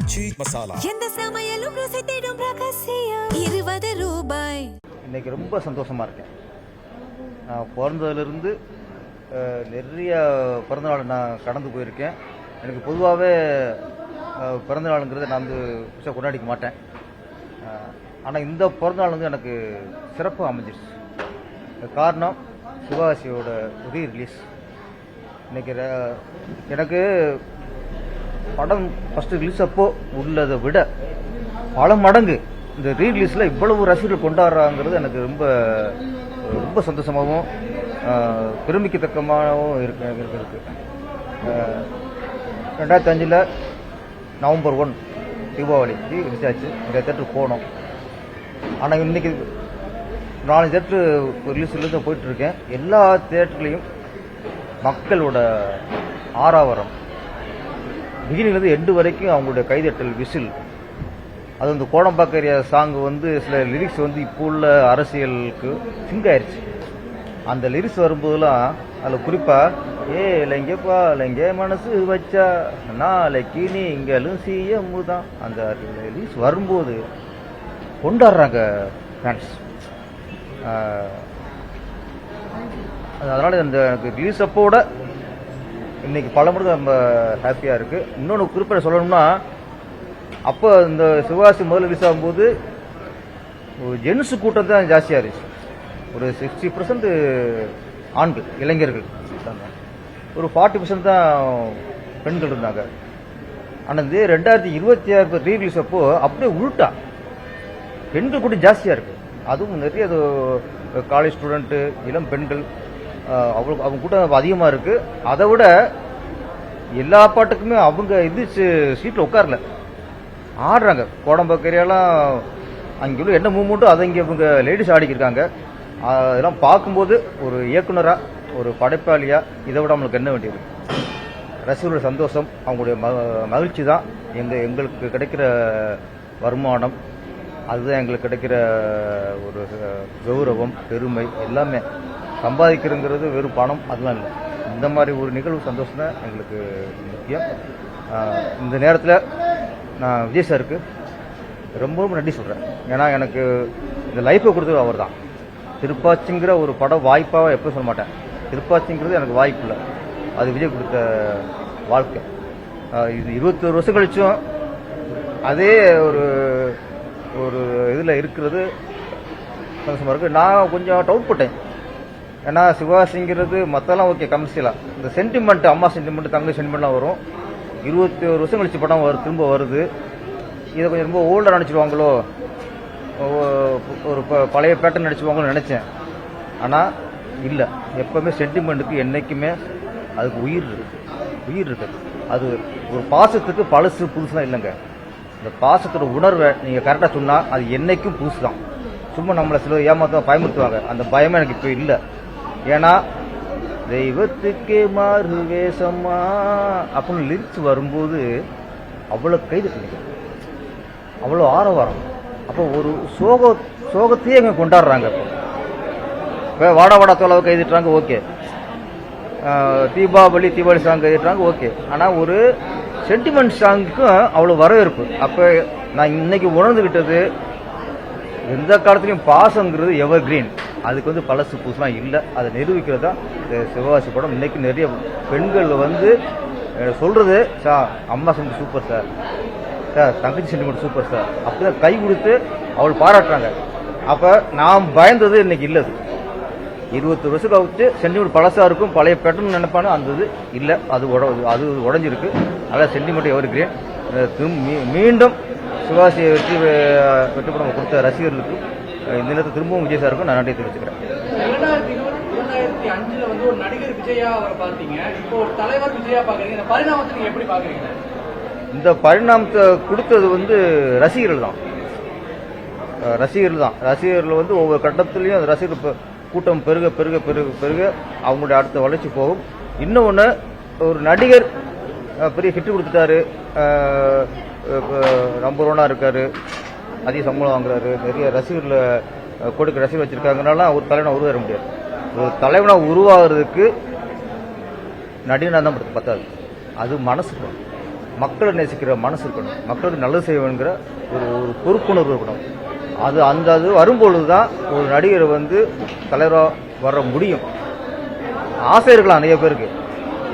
மிர்ச்சி மசாலா. எந்த சமையலும் ருசி தேடும் ரகசியம் 20 ரூபாய். இன்னைக்கு ரொம்ப சந்தோஷமா இருக்கேன். நான் பிறந்ததுலேருந்து நிறைய பிறந்தநாள் நான் கடந்து போயிருக்கேன். எனக்கு பொதுவாகவே பிறந்தநாளுங்கிறத நான் வந்து கொண்டாடிக்க மாட்டேன். ஆனால் இந்த பிறந்தநாள் வந்து எனக்கு சிறப்பாக அமைஞ்சிருச்சு. காரணம் சிவாசியோட ரீ-ரிலீஸ். இன்னைக்கு எனக்கு படம் ஃபஸ்ட்டு ரிலீஸ் அப்போ உள்ளதை விட பல மடங்கு இந்த ரீ-ரிலீஸில் இவ்வளவு ரசிகர்கள் கொண்டாடுறாங்கிறது எனக்கு ரொம்ப ரொம்ப சந்தோஷமாகவும் பெருமிக்கத்தக்கமாகவும் இருக்கு. 2005 நவம்பர் 1 தீபாவளிக்கு ரிலீஸ் ஆச்சு. இந்த தேட்டருக்கு போனோம். ஆனால் இன்னைக்கு 4 தேட்டரு ரிலீஸ்லேருந்து போயிட்டு இருக்கேன். எல்லா தேட்டர்லையும் மக்களோட ஆரவாரம் பிகினிங்லேருந்து எண்டு வரைக்கும் அவங்களுடைய கைதட்டல், விசில். அது வந்து கோடம்பாக்க ஏரியா சாங் வந்து சில லிரிக்ஸ் வந்து இப்போ உள்ள அரசியலுக்கு சிங்க் ஆயிடுச்சு. அந்த லிரிக்ஸ் வரும்போதெல்லாம் அதில் குறிப்பாக இளைஞப்பா இளைஞ மனசு வச்சா நாளைக்கு நீங்களும் சிஎம் தான், அந்த லிரிக்ஸ் வரும்போது கொண்டாடுறாங்க ஃபேன்ஸ். அதனால் இந்த ரிலீஸ் அப்போட இன்னைக்கு பல மடங்கு நம்ம ஹாப்பியாக இருக்குது. இன்னொன்று குறிப்பிட சொல்லணும்னா, அப்போ இந்த சிவாசி முதல்ல ரிலீஸ் ஆகும்போது ஜென்ஸ் கூட்டம் தான் ஜாஸ்தியாக இருந்துச்சு. ஒரு 60% ஆண்கள் இளைஞர்கள் இருந்தாங்க, ஒரு 40% தான் பெண்கள் இருந்தாங்க. ஆனால் இந்த 2026 ரீ-ரிலீஸ் அப்போ அப்படியே உள்டா பெண்கள் கூட்டம் ஜாஸ்தியாக இருக்குது. அதுவும் நிறைய காலேஜ் ஸ்டூடெண்ட்டு, இளம் பெண்கள், அவங்க கூட்டம் அதிகமாக இருக்குது. அதை விட எல்லா பாட்டுக்குமே அவங்க சீட்டில் உட்காரல, ஆடுறாங்க. கோடம்பாக்க ஏரியாலாம் அங்கே உள்ள என்ன மூவ்மெண்ட்டும் அதை இங்கே இவங்க லேடிஸ் ஆடிக்கிருக்காங்க. அதெல்லாம் பார்க்கும்போது ஒரு இயக்குனராக, ஒரு படைப்பாளியாக இதை விட நம்மளுக்கு என்ன வேண்டியது? ரசிகர்களோட சந்தோஷம், அவங்களுடைய மகிழ்ச்சி தான் எங்களுக்கு கிடைக்கிற வருமானம். அதுதான் எங்களுக்கு கிடைக்கிற ஒரு கௌரவம், பெருமை. எல்லாமே சம்பாதிக்கிறதுங்கிறது வெறும் பணம் அதெல்லாம் இல்லை. இந்த மாதிரி ஒரு நிகழ்வு சந்தோஷம் தான் எங்களுக்கு முக்கியம். இந்த நேரத்தில் நான் விஜய் சாருக்கு ரொம்ப ரொம்ப நன்றி சொல்கிறேன். ஏன்னா எனக்கு இந்த லைஃப்பை கொடுத்தது அவர் தான். திருப்பாச்சிங்கிற ஒரு படம் வாய்ப்பாக எப்போ சொல்ல மாட்டேன். திருப்பாச்சிங்கிறது எனக்கு வாய்ப்பு இல்லை, அது விஜய் கொடுத்த வாழ்க்கை. இது 21 வருஷம் கழிச்சும் அதே ஒரு இதில் இருக்கிறது சந்தோஷமாக இருக்குது. நான் கொஞ்சம் டவுட் போட்டேன். ஏன்னா சிவாசிங்கிறது மற்றெல்லாம் ஓகே கமர்ஷியலாக, இந்த சென்டிமெண்ட், அம்மா சென்டிமெண்ட், தங்கை சென்டிமெண்ட்லாம் வரும். 21 வருஷம் கழிச்சு படம் திரும்ப வருது. இதை கொஞ்சம் ரொம்ப ஓல்டாக நினச்சிடுவாங்களோ, ஒரு பழைய பேட்டர்ன் நடிச்சுவாங்களோ நினச்சேன். ஆனால் இல்லை, எப்போவுமே சென்டிமெண்ட்டுக்கு என்றைக்குமே அதுக்கு உயிர் இருக்குது. அது ஒரு பாசத்துக்கு பழசு புதுசுலாம் இல்லைங்க. இந்த பாசத்தோட உணர்வை நீங்கள் கரெக்டாக சொன்னால் அது என்றைக்கும் புதுசு தான். சும்மா நம்மளை சில ஏமாற்ற பயமுறுத்துவாங்க, அந்த பயமே எனக்கு இப்போ இல்லை. ஏன்னா தெய்வத்துக்கே மாறு வேஷமா அப்படின்னு லிரிக்ஸ் வரும்போது அவ்வளோ கைது, அவ்வளோ ஆரவாரம். அப்போ ஒரு சோகத்தையே இங்கே கொண்டாடுறாங்க. இப்போ வாடா வாடா தோலாவை கைதிட்டுறாங்க, ஓகே. தீபாவளி சாங் கைதிட்டுறாங்க, ஓகே. ஆனால் ஒரு சென்டிமெண்ட் சாங்குக்கும் அவ்வளோ வரவேற்பு. அப்போ நான் இன்னைக்கு உணர்ந்துக்கிட்டது, எந்த காலத்துலையும் பாசங்கிறது எவர் கிரீன். அதுக்கு வந்து பழசு புதுசுலாம் இல்லை. அதை நிரூபிக்கிறது தான் இந்த சிவகாசி படம். இன்னைக்கு நிறைய பெண்கள் வந்து சொல்றது, சார் அம்மா சென்டிமெண்ட் சூப்பர் சார், தங்கச்சி சென்டிமெண்ட் சூப்பர் சார், அப்படிதான் கை கொடுத்து அவள் பாராட்டுறாங்க. அப்போ நான் பயந்தது இன்னைக்கு இல்லை. 21 வருஷம் கழிச்சு சென்டிமெண்ட் பழசா இருக்கும், பழைய பேட்டர்ன் நினைப்பானு அந்த இது இல்லை. அது உடஞ்சிருக்கு. அதான் சென்டிமெண்ட் எவர் கிரீன். மீண்டும் சிவாசியை வெற்றி படம் கொடுத்த ரசிகர்களுக்கு இந்த நேரத்தை திரும்பவும் விஜய் சாருக்கும் நான் நன்றி தெரிவிச்சுக்கிறேன். 2005 வந்து ஒரு நடிகர் விஜயா அவரை பார்த்தீங்க, இப்போ ஒரு தலைவர் விஜயா பாக்குறீங்க. இந்த பரிணாமத்தை நீங்க எப்படி பாக்குறீங்க? இந்த பரிணாமத்தை கொடுத்தது வந்து ரசிகர்கள் தான். ரசிகர்கள் வந்து ஒவ்வொரு கட்டத்திலையும் அந்த ரசிகர் கூட்டம் பெருக பெருக பெருக பெருக அவங்களுடைய அடுத்த வளர்ச்சி போகும். இன்னொன்று, ஒரு நடிகர் பெரிய ஹிட் கொடுத்துட்டாரு, நம்பர் 1 இருக்காரு, அதிக சம்பளம் வாங்குறாரு, நிறைய ரசிகர்களை கொடுக்க ரசிகர் வச்சிருக்காங்கனால ஒரு தலைவனை உருவாக முடியாது. ஒரு தலைவனை உருவாகிறதுக்கு நடிகனாக தான் பத்தாது, அது மனசு. மக்களை நேசிக்கிற மனசு இருக்கணும், மக்களுக்கு நல்லது செய்யணுங்கிற ஒரு ஒரு பொறுப்புணர்வு இருக்கணும். அது வரும்பொழுது தான் ஒரு நடிகர் வந்து தலைவராக வர முடியும். ஆசை இருக்கலாம்,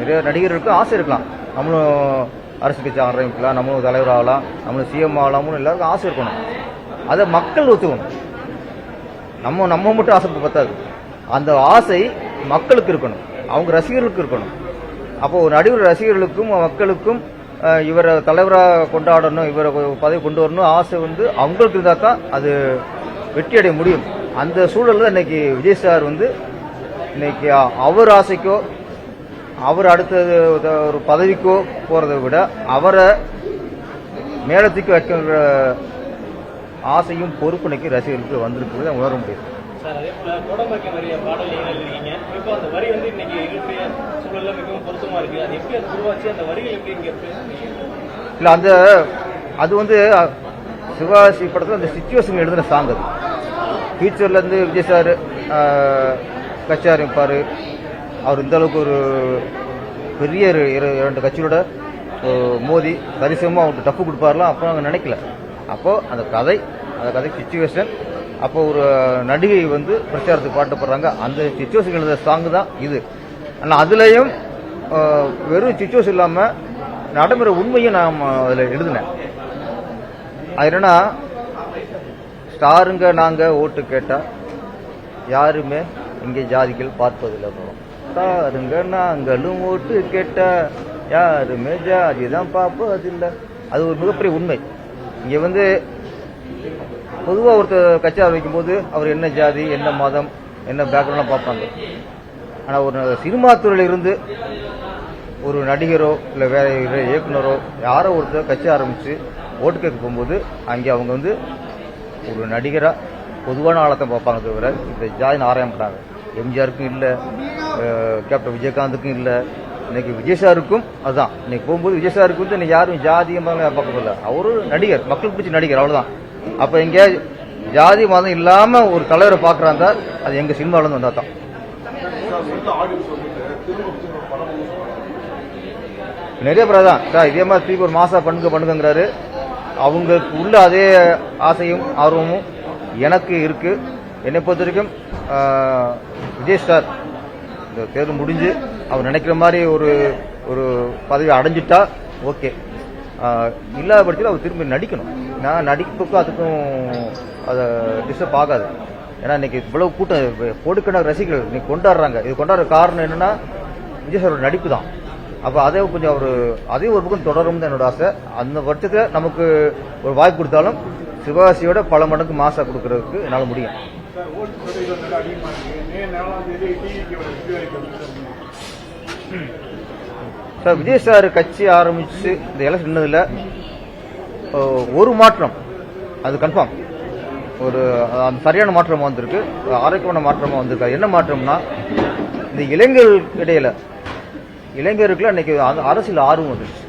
நிறைய நடிகர்களுக்கு ஆசை இருக்கலாம், நம்மளும் அரசு கட்சி ஆரம்பிக்கலாம், நம்மளும் தலைவராகலாம், நம்மளும் சிஎம் ஆகலாம்னு எல்லாருக்கும் ஆசை இருக்கணும். அதை மக்கள் ஒத்துக்கணும். நம்ம மட்டும் ஆசைப்பட்டு பத்தாது, அந்த ஆசை மக்களுக்கு இருக்கணும், அவங்க ரசிகர்களுக்கு இருக்கணும். அப்போ ஒரு நடிகர் ரசிகர்களுக்கும் மக்களுக்கும் இவரை தலைவராக கொண்டாடணும், இவரை பதவி கொண்டு வரணும் ஆசை வந்து அவங்களுக்கு இருந்தால் தான் அது வெற்றி அடைய முடியும். அந்த சூழலில் இன்னைக்கு விஜய் சார் வந்து இன்னைக்கு அவர் ஆசைக்கோ அவர் அடுத்தது ஒரு பதவிக்கோ போறதை விட அவரை மேலத்துக்கு வைக்கிற ஆசையும் பொறுப்பு இன்னைக்கு ரசிகர்களுக்கு வந்திருக்கிறது உணர முடியும். சார், அதே போல கோடம்பாக்கம் வரிய பாடல் எழுதிருக்கீங்க. இப்போ அந்த வரி வந்து இன்னைக்கு இயற்கைய சூழல்ல மிகவும் பொருத்தமா இருக்கு. அது எப்படி அது உருவாச்சு, அந்த வரிகள் எப்படி இங்க இல்ல அது வந்து சிவாஜி படத்துல அந்த சிச்சுவேஷன் எழுதின சாங். அது ஃபியூச்சர்ல இருந்து விஜய் சார் கட்சி ஆரம்பிப்பாரு, அவர் இந்த அளவுக்கு ஒரு பெரிய 2 கட்சியோட மோதி சரிசமமாக அவங்களுக்கு டப்பு கொடுப்பாருலாம் அப்போ நாங்கள் நினைக்கல. அப்போ அந்த கதை சிச்சுவேஷன், அப்போ ஒரு நடிகை வந்து பிரச்சாரத்துக்கு பாட்டப்படுறாங்க, அந்த சிச்சுவேஷன் எழுத சாங் தான் இது. ஆனால் அதுலேயும் வெறும் சிச்சுவேஷன் இல்லாமல் நடைமுறை உண்மையும் நான் அதில் எழுதினேன். அது என்னன்னா, ஸ்டாருங்க நாங்கள் ஓட்டு கேட்டால் யாருமே இங்கே ஜாதிகள் பார்ப்பதில்லை. ஸ்டாருங்க நாங்களும் ஓட்டு கேட்டால் யாருமே ஜாதி தான் பார்ப்பதில்லை. அது ஒரு மிகப்பெரிய உண்மை. இங்கே வந்து பொதுவாக ஒருத்தர் கட்சி ஆரம்பிக்கும் போது அவர் என்ன ஜாதி, என்ன மதம், என்ன பேக்ரவுண்ட்லாம் பார்ப்பாங்க. ஆனால் ஒரு சினிமா துறையில் இருந்து ஒரு நடிகரோ இல்லை வேற இயக்குனரோ யாரோ ஒருத்தர் கட்சி ஆரம்பித்து ஓட்டு கேட்க போகும்போது அங்கே அவங்க வந்து ஒரு நடிகராக பொதுவான ஆளத்தை பார்ப்பாங்க தவிர இந்த ஜாதின்னு ஆராய மாட்டாங்க. எம்ஜிஆருக்கும் இல்லை, கேப்டன் விஜயகாந்துக்கும் இல்லை, இன்னைக்கு விஜய் சாருக்கும் அதுதான். இன்னைக்கு போகும்போது விஜய் சாருக்கு வந்து இன்னைக்கு யாரும் ஜாதி மதம் பார்க்கறதில்ல, அவரு நடிகர், மக்களுக்கு பிடிச்ச நடிகர், அவ்வளவுதான். அப்ப எங்க ஜாதி மதம் இல்லாம ஒரு தலைவரை பாக்குறாங்க, அது எங்க சினிமால இருந்து வந்தா தான். நிறைய பேர் தான் சார் இதே மாதிரி திருப்பி ஒரு மாசா பண்ணுங்கிறாரு. அவங்களுக்கு உள்ள அதே ஆசையும் ஆர்வமும் எனக்கு இருக்கு. என்னை பொறுத்த வரைக்கும் விஜய் சார் இந்த தேர்வு முடிஞ்சு அவர் நினைக்கிற மாதிரி ஒரு பதவி அடைஞ்சிட்டா ஓகே. இல்லாத பட்சத்தில் அவர் திரும்பி நடிக்கணும். நான் நடிப்புக்கும் அதுக்கும் அதை டிஸ்டர்ப் ஆகாது. ஏன்னா இன்னைக்கு இவ்வளவு கூட்டம் கோடிக்கணக்கான ரசிகர்கள் இன்னைக்கு கொண்டாடுறாங்க. இது கொண்டாடுற காரணம் என்னன்னா விஜய் சாரோட நடிப்பு தான். அப்போ அதே கொஞ்சம் அதையும் ஒரு பக்கம் தொடரும் தான் என்னோட ஆசை. அந்த பட்சத்தில் நமக்கு ஒரு வாய்ப்பு கொடுத்தாலும் சிவகாசியோட பல மடங்கு மாசா கொடுக்கறதுக்கு என்னால் முடியும். சார் விஜய் சார் கட்சி ஆரம்பிச்சு இந்த எலெக்ஷன் நின்னதுல ஒரு மாற்றம் அது கன்ஃபார்ம், ஒரு சரியான மாற்றமா வந்திருக்கு, ஆரோக்கியமான மாற்றமா வந்திருக்கு. என்ன மாற்றம்னா, இந்த இளைஞர்களுக்குள்ள இன்னைக்கு அரசியல் ஆர்வம் வந்துருச்சு.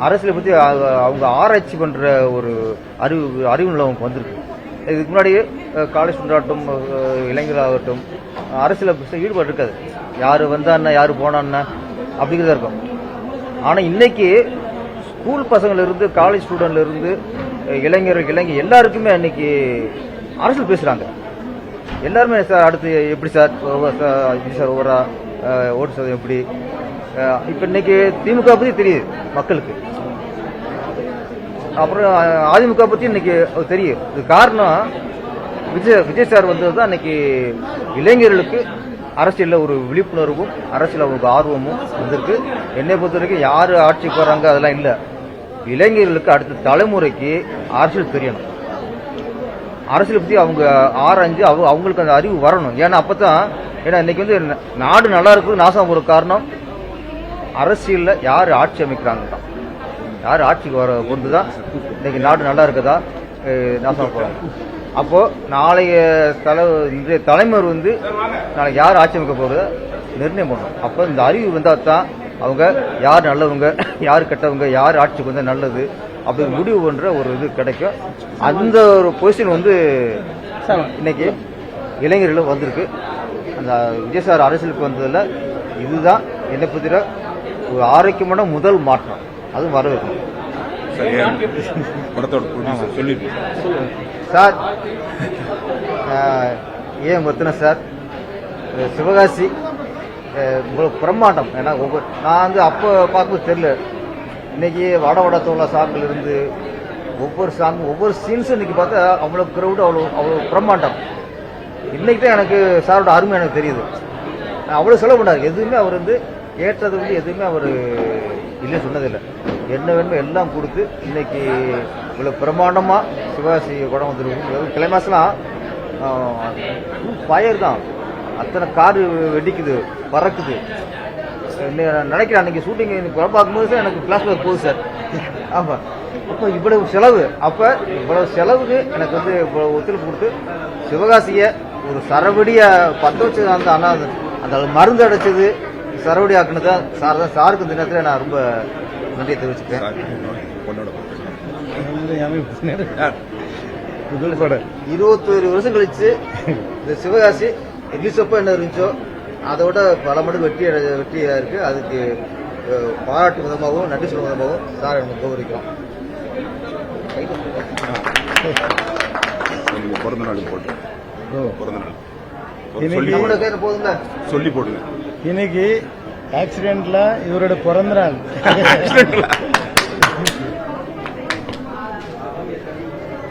அரசியலை பத்தி அவங்க ஆராய்ச்சி பண்ற ஒரு அறிவு நிலவங்க வந்திருக்கு. இதுக்கு முன்னாடி காலேஜ் ஸ்டூடெண்டாகட்டும் இளைஞராகட்டும் அரசியல் ஈடுபாடு இருக்காது. யாரு வந்தான்னா யாரு போனான்னா அப்படிங்கிறதா இருக்கும். ஆனா இன்னைக்கு ஸ்கூல் பசங்கள்ல இருந்து காலேஜ் ஸ்டூடெண்ட்ல இருந்து இளைஞர் எல்லாருக்குமே இன்னைக்கு அரசியல் பேசுறாங்க. எல்லாருமே சார் அடுத்து எப்படி சார் ஓவரா ஓட்டு சதவீதம் எப்படி, இப்ப இன்னைக்கு திமுக பத்தி தெரியுது மக்களுக்கு, அப்புறம் அதிமுக பத்தி இன்னைக்கு தெரியும். இது காரணம் விஜய் சார் வந்ததுதான். இன்னைக்கு இளைஞர்களுக்கு அரசியல்ல ஒரு விழிப்புணர்வும் அரசியல் அவங்களுக்கு ஆர்வமும் வந்திருக்கு. என்னை பொறுத்த வரைக்கும் யாரு ஆட்சிக்கு வர்றாங்க அதெல்லாம் இல்ல, இளைஞர்களுக்கு அடுத்த தலைமுறைக்கு அரசியல் தெரியணும். அரசியல் பத்தி அவங்க ஆராய்ஞ்சு அவங்களுக்கு அந்த அறிவு வரணும். ஏன்னா அப்பதான், ஏன்னா இன்னைக்கு வந்து நாடு நல்லா இருக்குது நாசம் ஒரு காரணம் அரசியல்ல யாரு ஆட்சி அமைக்கிறாங்க தான், யாரு ஆட்சிக்கு வர பொறுத்துதான் இன்னைக்கு நாடு நல்லா இருக்குதா நாசம் போறாங்க. அப்போ நாளைய தலைவர் வந்து நாளைக்கு யார் ஆட்சி அமைக்க போறத நிர்ணயம் பண்ணணும். அப்போ இந்த அறிவு வந்தா தான் அவங்க யார் நல்லவங்க யார் கெட்டவங்க யார் ஆட்சிக்கு வந்தா நல்லது அப்படி முடிவு பண்ற ஒரு இது கிடைக்கும். அந்த ஒரு பொசிஷன் வந்து இன்னைக்கு இளைஞர்களும் வந்திருக்கு. அந்த விஜய் சார் அரசியலுக்கு வந்ததுல இதுதான் என்னை பத்திர ஒரு ஆரோக்கியமான முதல் மாற்றம். அதுவும் வரவேற்கும் படத்தோட ப்ரொடியூசர் சொல்லிட்டு சார். ஏன் ஒத்துன சார் சிவகாசி இவ்வளோ பிரம்மாண்டம். ஏன்னா நான் வந்து அப்போ பார்க்கும்போது தெரியல. இன்னைக்கு வட தோழா சாங்கில் இருந்து ஒவ்வொரு சாங்கும் ஒவ்வொரு சீன்ஸும் இன்னைக்கு பார்த்தா அவ்வளோ க்ரௌடு, அவ்வளோ பிரம்மாண்டம். இன்னைக்கு தான் எனக்கு சாரோட அருமை எனக்கு தெரியுது. அவ்வளோ செலவு பண்ணார். எதுவுமே அவர் வந்து ஏற்றது வந்து எதுவுமே அவர் இல்லை சொன்னதில்லை. என்ன வேணுமோ எல்லாம் கொடுத்து இன்னைக்கு இவ்வளோ பிரம்மாண்டமாக சிவகாசி படம் வந்துருக்கு. கிளைமாஸ்லாம் ஃபயர் தான். அத்தனை காரு வெடிக்குது, பறக்குது. நினைக்கிறேன் அன்னைக்கு ஷூட்டிங் படம் பார்க்கும்போது சார் எனக்கு ஃப்ளாஷ்பேக் போகுது சார். ஆமாம், அப்போ இவ்வளவு செலவு, அப்போ இவ்வளவு செலவுக்கு எனக்கு வந்து இவ்வளவு ஒத்துழைப்பு கொடுத்து சிவகாசியை ஒரு சரவடியை பற்ற வச்சது அந்த மருந்து அடைச்சது சரவடி ஆக்குனது தான் சாருக்கு இந்த நேரத்தில் நான் ரொம்ப நன்றியை தெரிவிச்சுக்கிறேன். 21 வருஷம் கழிச்சு இந்த சிவகாசி ரிலீஸப்போ என்ன இருந்துச்சோ அதை விட பல மடங்கு வெற்றியா இருக்கு. அதுக்கு பாராட்டு விதமாகவும் நன்றி சொல்லும் விதமாகவும் சார் எனக்கு கௌரவிக்கலாம். பிறந்த நாள் போட்டு போதுங்களா சொல்லி போடுங்க. இன்னைக்கு ஆக்சிடென்ட்ல இவரோட பிறந்த நாள்.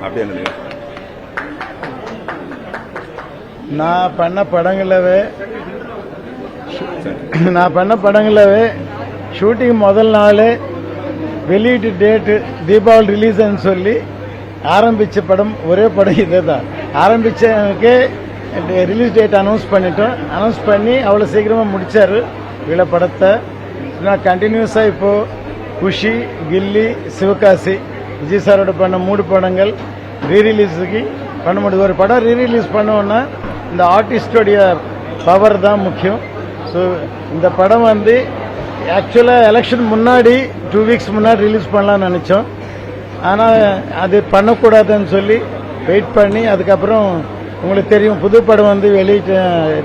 அப்படியே நான் பண்ண படங்களவே ஷூட்டிங் முதல் நாள் வெளியீட்டு டேட்டு தீபாவளி ரிலீஸ்ன்னு சொல்லி ஆரம்பிச்ச படம் ஒரே படம் இதே தான். ஆரம்பிச்சவனுக்கு ரிலீஸ் டேட் அனௌன்ஸ் பண்ணிட்டோம். அனௌன்ஸ் பண்ணி அவ்வளோ சீக்கிரமாக முடிச்சாரு இவ்வளோ படத்தை. நான் கண்டினியூஸாக இப்போ குஷி, கில்லி, சிவகாசி விஜய் சாரோட பண்ண 3 படங்கள் ரீரிலீஸுக்கு பண்ண முடியுது. ஒரு படம் ரீரிலீஸ் பண்ணோன்னா இந்த ஆர்டிஸ்டோடைய பவர் தான் முக்கியம். ஸோ இந்த படம் வந்து ஆக்சுவலாக எலெக்ஷன் முன்னாடி 2 வீக்ஸ் முன்னாடி ரிலீஸ் பண்ணலாம்னு நினச்சோம். ஆனால் அது பண்ணக்கூடாதுன்னு சொல்லி வெயிட் பண்ணி அதுக்கப்புறம் உங்களுக்கு தெரியும் புது படம் வந்து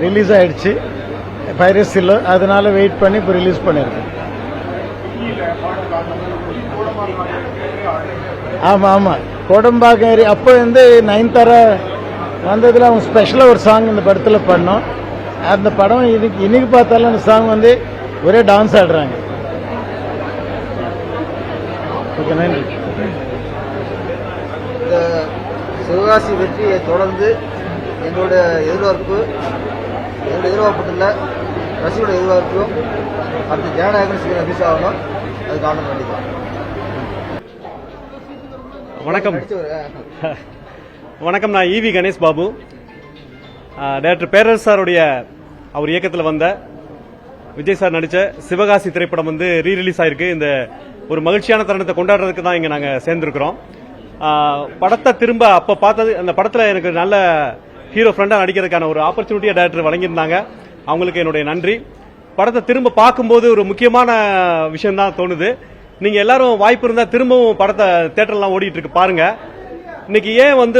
ரிலீஸ் ஆயிடுச்சு பைரசியில். அதனால வெயிட் பண்ணி இப்போ ரிலீஸ் பண்ணியிருக்கேன். ஆமாம் கோடம்பாக்கம் ஏரியா அப்போ வந்து நயன்தாரா வந்ததில் அவங்க ஸ்பெஷலாக ஒரு சாங் இந்த படத்தில் பண்ணோம். அந்த படம் இன்னைக்கு பார்த்தாலும் அந்த சாங் வந்து ஒரே டான்ஸ் ஆடுறாங்க. ஓகே, நன்றி. இந்த சிவகாசி வெற்றியை தொடர்ந்து எங்களோட எதிர்பார்ப்புல ரசிகோட எதிர்பார்ப்பும் அடுத்த ஜனநாயகம் சீக்கிரம் ரிலீஸ் ஆகணும். அது காரணம் வேண்டியதான். வணக்கம். நான் ஈவி கணேஷ் பாபு. டைரக்டர் பேரரசு சாருடைய அவர் இயக்கத்தில் வந்த விஜய் சார் நடித்த சிவகாசி திரைப்படம் வந்து ரீரிலீஸ் ஆயிருக்கு. இந்த ஒரு மகிழ்ச்சியான தருணத்தை கொண்டாடுறதுக்கு தான் இங்கே நாங்கள் சேர்ந்துருக்கிறோம். படத்தை திரும்ப அப்போ பார்த்தது, அந்த படத்தில் எனக்கு நல்ல ஹீரோ ஃப்ரெண்டாக நடிக்கிறதுக்கான ஒரு ஆப்பர்ச்சுனிட்டியை டைரக்டர் வழங்கியிருந்தாங்க. அவங்களுக்கு என்னுடைய நன்றி. படத்தை திரும்ப பார்க்கும்போது ஒரு முக்கியமான விஷயம் தான் தோணுது. நீங்கள் எல்லாரும் வாய்ப்பு இருந்தால் திரும்பவும் படத்தை தேட்டர்லாம் ஓடிட்டு இருக்கு பாருங்க. இன்னைக்கு ஏன் வந்து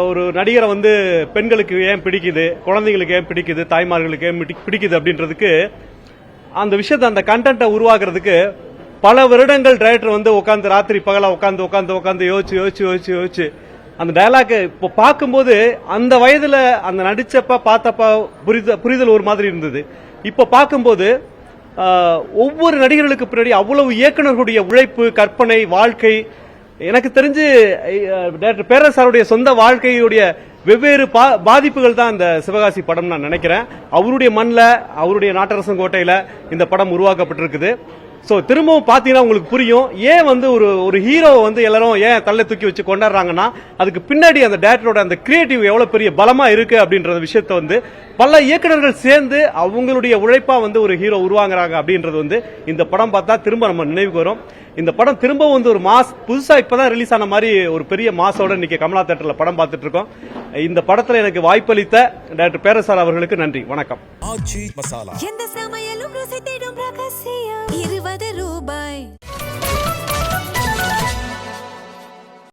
ஒரு நடிகரை வந்து பெண்களுக்கு ஏன் பிடிக்குது, குழந்தைங்களுக்கு ஏன் பிடிக்குது, தாய்மார்களுக்கு ஏன் பிடிக்குது அப்படின்றதுக்கு அந்த விஷயத்தை, அந்த கண்டென்ட்டை உருவாக்குறதுக்கு பல வருடங்கள் டைரக்டர் வந்து உட்காந்து ராத்திரி பகலா உட்காந்து யோசிச்சு அந்த டயலாக் இப்போ பார்க்கும்போது அந்த வயதுல அந்த நடிச்சப்ப பார்த்தப்ப புரிதல் ஒரு மாதிரி இருந்தது. இப்போ பார்க்கும்போது ஒவ்வொரு நடிகர்களுக்கு பின்னாடி அவ்வளவு இயக்குநர்களுடைய உழைப்பு, கற்பனை, வாழ்க்கை. எனக்கு தெரிஞ்சு டைரக்டர் பேரரசு சாருடைய சொந்த வாழ்க்கையுடைய வெவ்வேறு பாதிப்புகள் தான் இந்த சிவகாசி படம் நான் நினைக்கிறேன். அவருடைய மண்ணில், அவருடைய நாட்டரசங்கோட்டையில இந்த படம் உருவாக்கப்பட்டிருக்குது. சோ திரும்பவும் பாத்தீங்கன்னா உங்களுக்கு புரியும் ஏன் வந்து ஒரு ஹீரோவை வந்து எல்லாரும் ஏன் தள்ள தூக்கி வச்சு கொண்டாடுறாங்கன்னா அதுக்கு பின்னாடி அந்த டைரக்டரோட அந்த கிரியேட்டிவ் எவ்வளவு பெரிய பலமா இருக்கு அப்படின்ற விஷயத்தை வந்து பல இயக்குநர்கள் சேர்ந்து அவங்களுடைய உழைப்பா வந்து ஒரு ஹீரோ உருவாங்குறாங்க அப்படின்றது வந்து இந்த படம் பார்த்தா திரும்ப நம்ம நினைவுக்கு வரும். இந்த படம் திரும்பவும் வந்து ஒரு மாஸ் புதுசா இப்பதான் ரிலீஸ் ஆன மாதிரி ஒரு பெரிய மாசோட இன்னைக்கு கமலா தியேட்டர்ல படம் பார்த்துட்டு இருக்கோம். இந்த படத்துல எனக்கு வாய்ப்பளித்த டைரக்டர் பேரரசு அவர்களுக்கு நன்றி. வணக்கம். எந்த